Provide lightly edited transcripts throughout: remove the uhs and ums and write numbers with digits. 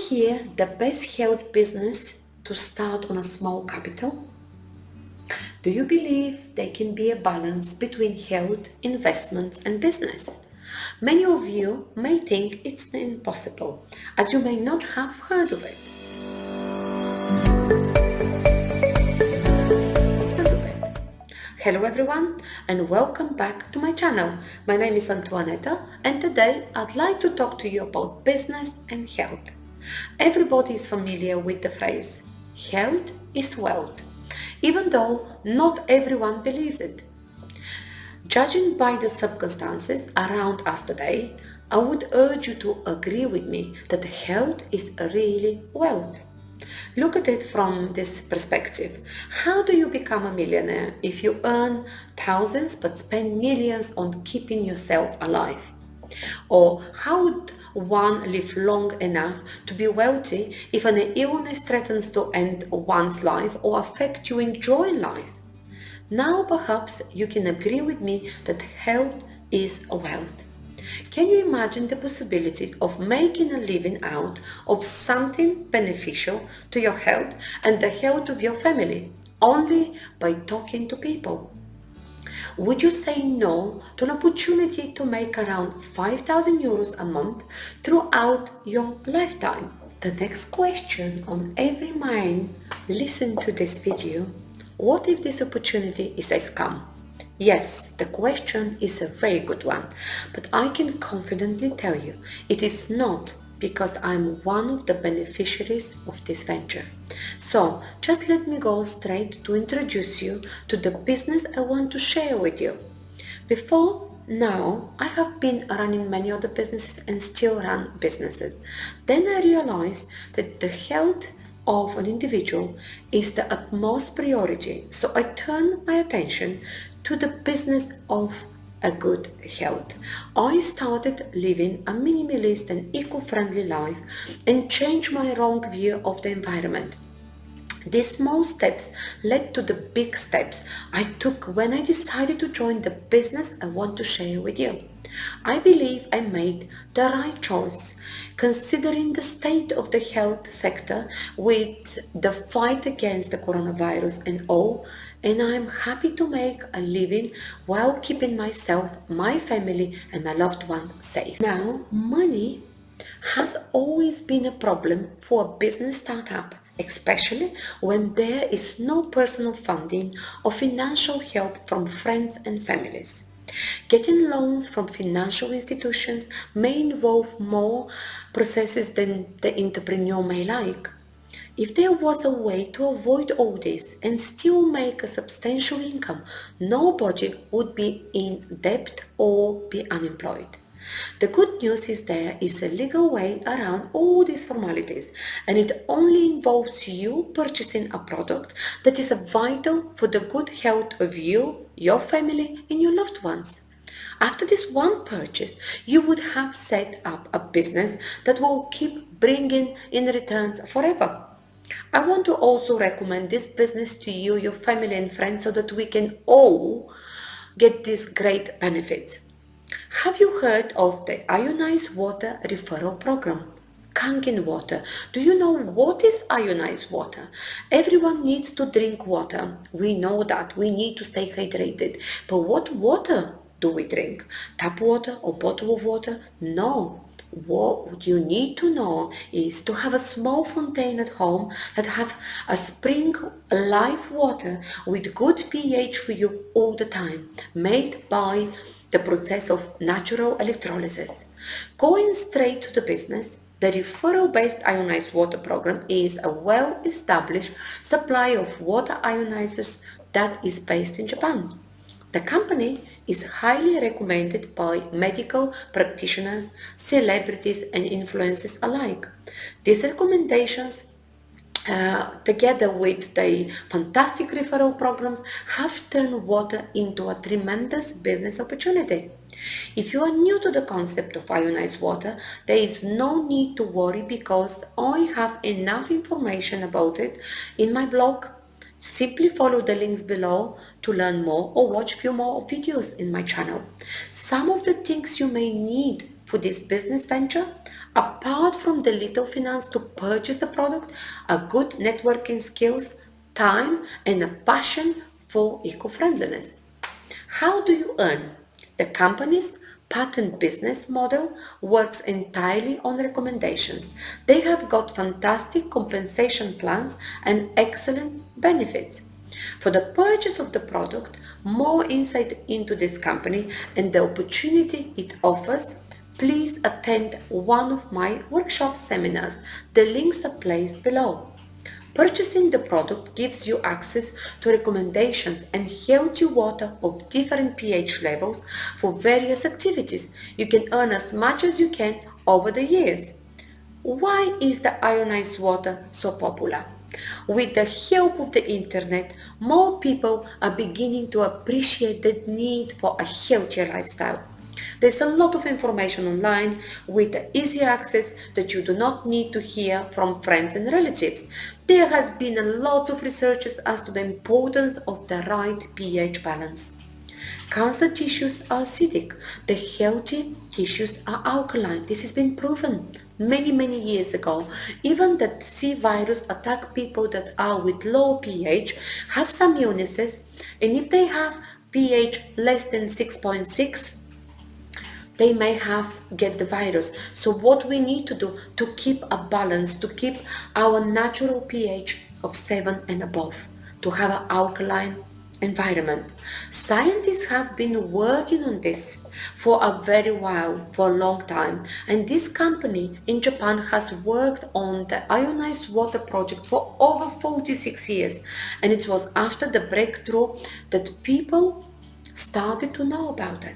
hear the best health business to start on a small capital? Do you believe there can be a balance between health, investments, and business? Many of you may think it's impossible, as you may not have heard of it. Hello everyone and welcome back to my channel. My name is Antoaneta and today I'd like to talk to you about business and health. Everybody is familiar with the phrase, health is wealth, even though not everyone believes it. Judging by the circumstances around us today, I would urge you to agree with me that health is really wealth. Look at it from this perspective. How do you become a millionaire if you earn thousands but spend millions on keeping yourself alive? Or how would one live long enough to be wealthy if an illness threatens to end one's life or affect you enjoying life? Now perhaps you can agree with me that health is a wealth. Can you imagine the possibility of making a living out of something beneficial to your health and the health of your family only by talking to people? Would you say no to an opportunity to make around 5,000 euros a month throughout your lifetime? The next question on every mind listen to this video: what if this opportunity is a scam? Yes, the question is a very good one, but I can confidently tell you it is not, because I'm one of the beneficiaries of this venture. So just let me go straight to introduce you to the business I want to share with you. Before now, I have been running many other businesses and still run businesses. Then I realized that the health of an individual is the utmost priority, so I turned my attention to the business of a good health. I started living a minimalist and eco-friendly life and changed my wrong view of the environment. These small steps led to the big steps I took when I decided to join the business I want to share with you. I believe I made the right choice, considering the state of the health sector with the fight against the coronavirus and all, and I'm happy to make a living while keeping myself, my family, and my loved ones safe. Now, money has always been a problem for a business startup, especially when there is no personal funding or financial help from friends and families. Getting loans from financial institutions may involve more processes than the entrepreneur may like. If there was a way to avoid all this and still make a substantial income, nobody would be in debt or be unemployed. The good news is there is a legal way around all these formalities, and it only involves you purchasing a product that is vital for the good health of you, your family, and your loved ones. After this one purchase, you would have set up a business that will keep bringing in returns forever. I want to also recommend this business to you, your family and friends, so that we can all get these great benefits. Have you heard of the ionized water referral program? Kangen water. Do you know what is ionized water? Everyone needs to drink water. We know that. We need to stay hydrated. But what water do we drink? Tap water or bottle of water? No. What you need to know is to have a small fountain at home that have a spring live water with good pH for you all the time, made by the process of natural electrolysis. Going straight to the business, the referral-based ionized water program is a well-established supply of water ionizers that is based in Japan. The company is highly recommended by medical practitioners, celebrities, and influencers alike. These recommendations, together with the fantastic referral programs, have turned water into a tremendous business opportunity. If you are new to the concept of ionized water, there is no need to worry, because I have enough information about it in my blog. Simply follow the links below to learn more or watch few more videos in my channel. Some of the things you may need for this business venture, apart from the little finance to purchase the product, a good networking skills, time, and a passion for eco-friendliness. How do you earn? The company's patent business model works entirely on recommendations. They have got fantastic compensation plans and excellent benefits. For the purchase of the product, more insight into this company and the opportunity it offers, please attend one of my workshop seminars. The links are placed below. Purchasing the product gives you access to recommendations and healthy water of different pH levels for various activities. You can earn as much as you can over the years. Why is the ionized water so popular? With the help of the internet, more people are beginning to appreciate the need for a healthier lifestyle. There's a lot of information online with easy access that you do not need to hear from friends and relatives. There has been a lot of research as to the importance of the right pH balance. Cancer tissues are acidic. The healthy tissues are alkaline. This has been proven many years ago. Even the C virus attack people that are with low pH, have some illnesses, and if they have pH less than 6.6, they may have get the virus. So what we need to do to keep a balance, to keep our natural pH of 7 and above, to have an alkaline environment. Scientists have been working on this for a very while, for a long time, and this company in Japan has worked on the ionized water project for over 46 years, and it was after the breakthrough that people started to know about it.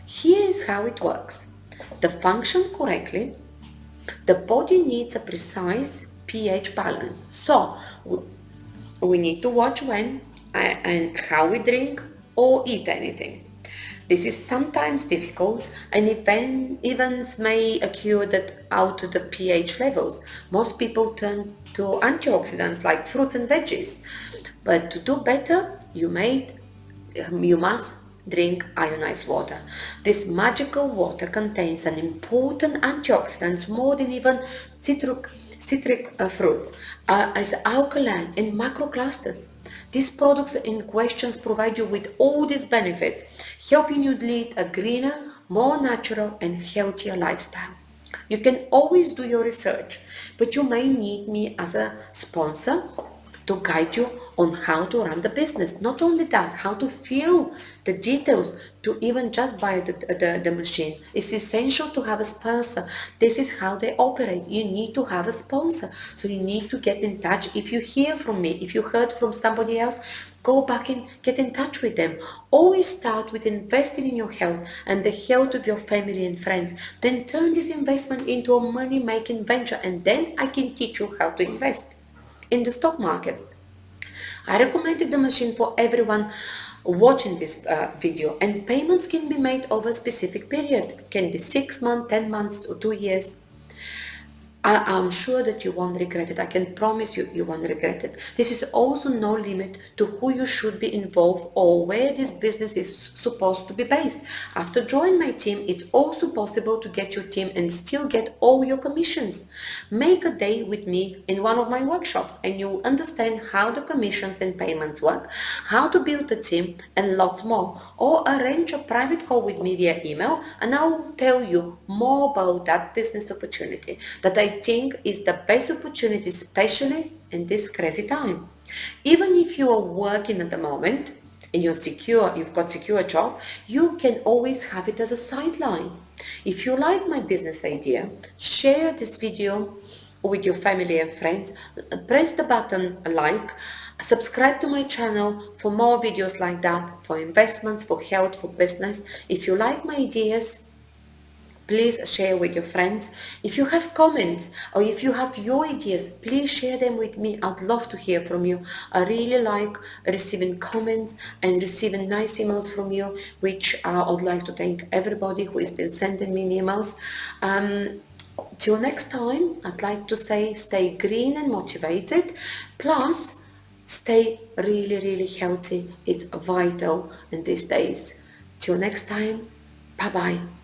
Here is how it works. To function correctly, the body needs a precise pH balance. So we need to watch when and how we drink or eat anything. This is sometimes difficult, and events may occur that out the pH levels. Most people turn to antioxidants like fruits and veggies. But to do better, you must drink ionized water. This magical water contains an important antioxidants more than even citric fruits, as alkaline and macroclusters. These products in questions provide you with all these benefits, helping you lead a greener, more natural and healthier lifestyle. You can always do your research, but you may need me as a sponsor to guide you on how to run the business. Not only that, how to fill the details to even just buy the machine. It's essential to have a sponsor. This is how they operate. You need to have a sponsor. So you need to get in touch. If you hear from me, if you heard from somebody else, go back and get in touch with them. Always start with investing in your health and the health of your family and friends. Then turn this investment into a money-making venture, and then I can teach you how to invest in the stock market. I recommended the machine for everyone watching this video, and payments can be made over a specific period. Can be 6 months, 10 months or 2 years. I'm sure that you won't regret it. I can promise you, you won't regret it. This is also no limit to who you should be involved or where this business is supposed to be based. After joining my team, it's also possible to get your team and still get all your commissions. Make a day with me in one of my workshops and you'll understand how the commissions and payments work, how to build a team, and lots more. Or arrange a private call with me via email and I'll tell you more about that business opportunity that I think is the best opportunity, especially in this crazy time. Even if you are working at the moment and you've got secure job, you can always have it as a sideline. If you like my business idea, share this video with your family and friends, press the button like, subscribe to my channel for more videos like that, for investments, for health, for business. If you like my ideas, please share with your friends. If you have comments or if you have your ideas, please share them with me. I'd love to hear from you. I really like receiving comments and receiving nice emails from you, which I would like to thank everybody who has been sending me emails. Till next time, I'd like to say stay green and motivated, plus stay really healthy. It's vital in these days. Till next time, bye bye.